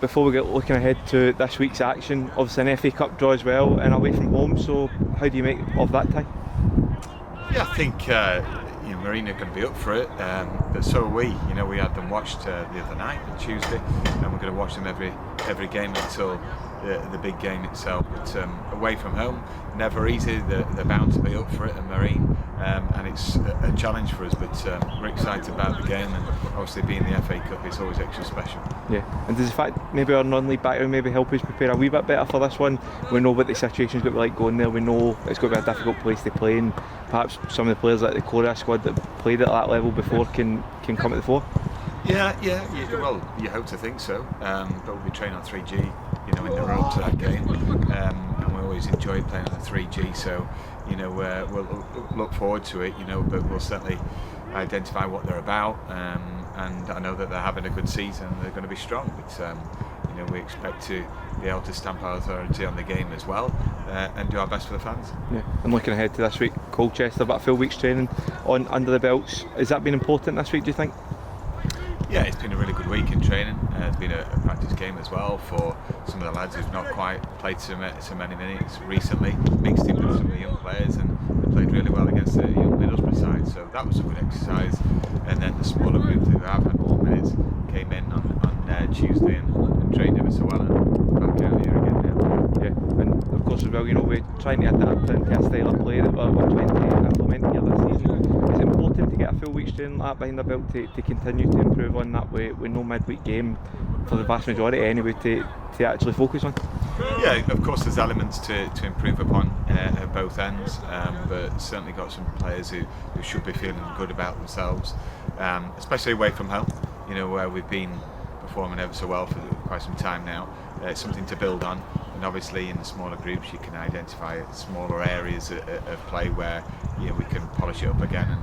before we get looking ahead to this week's action, obviously an FA Cup draw as well and away from home, so how do you make of that tie? Yeah, I think Marine are going to be up for it, but so are we. We had them watched the other night on Tuesday, and we're going to watch them every game until the big game itself. But away from home, never easy. They're bound to be up for it, and Marine, and it's a challenge for us. But we're excited about the game, and obviously being the FA Cup, it's always extra special. Yeah, and does the fact maybe our non-league background maybe help us prepare a wee bit better for this one? We know what the situation's going to be like going there. We know it's going to be a difficult place to play, and perhaps some of the players like the Korea squad that played at that level before can come to the fore. Yeah. Well, you hope to think so. But we'll be training on 3G, in the road to that game, and we always enjoy playing on the 3G. So, we'll look forward to it. But we'll certainly identify what they're about, and I know that they're having a good season. They're going to be strong. But we expect to be able to stamp our authority on the game as well, and do our best for the fans. Yeah, and looking ahead to this week, Colchester, about a full week's training under the belts. Has that been important this week, do you think? Yeah, it's been a really good week in training. It's been a practice game as well for some of the lads who've not quite played so many minutes recently. Mixed in with some of the young players, and they played really well against the young Middlesbrough side, so that was a good exercise. And then the smaller group who have had more minutes came in on Tuesday and trained ever so well, and back out here again now. Yeah, and of course as well, we're trying to adapt into a style of play that we're trying to implement here this season. Is it important to get a full week's training like that behind the belt to continue to improve on that with no midweek game for the vast majority anyway to actually focus on? Yeah, of course there's elements to improve upon at both ends, but certainly got some players who should be feeling good about themselves, especially away from home, where we've been performing ever so well for quite some time now. It's something to build on, and obviously in the smaller groups you can identify smaller areas of play where we can polish it up again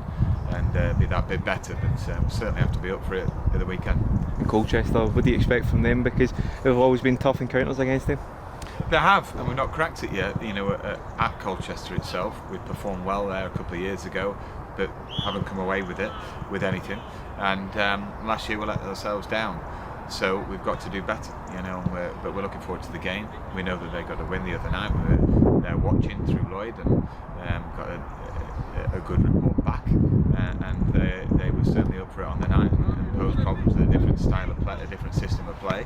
and be that bit better, but we'll certainly have to be up for it at the weekend. And Colchester, what do you expect from them, because they've always been tough encounters against them? They have, and we've not cracked it yet. At Colchester itself, we performed well there a couple of years ago, but haven't come away with anything, and last year we let ourselves down. So we've got to do better, but we're looking forward to the game. We know that they got to win the other night. They're watching through Lloyd and got a good report back, and they were certainly up for it on the night and posed problems with a different style of play, a different system of play.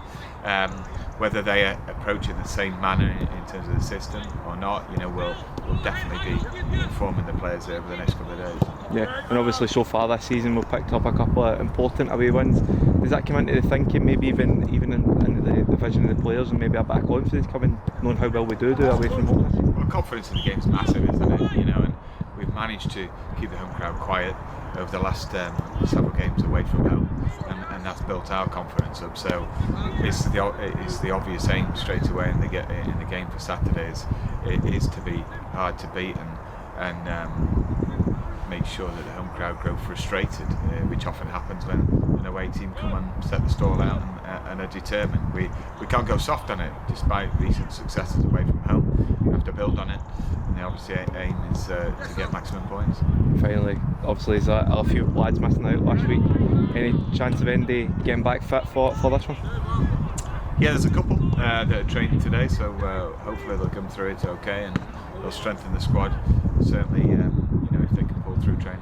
Whether they approach it in the same manner in terms of the system or not, we'll definitely be informing the players over the next couple of days. Yeah, and obviously so far this season we've picked up a couple of important away wins. Does that come into the thinking, maybe even in the vision of the players, and maybe a bit of confidence coming, knowing how well we do away from home? Well, confidence in the game is massive, isn't it? And we've managed to keep the home crowd quiet over the last several games away from home, and that's built our confidence up. So it's the obvious aim straight away in the game for Saturdays. It is to be hard to beat and make sure that the home crowd grow frustrated, which often happens when an away team come and set the stall out and are determined. We can't go soft on it, despite recent successes away from home. We have to build on it, and the obviously aim is to get maximum points. Finally, obviously there's a few lads missing out last week. Any chance of Andy getting back fit for this one? Yeah, there's a couple that are training today, so hopefully they'll come through it okay, and they'll strengthen the squad. Certainly, if they can pull through training.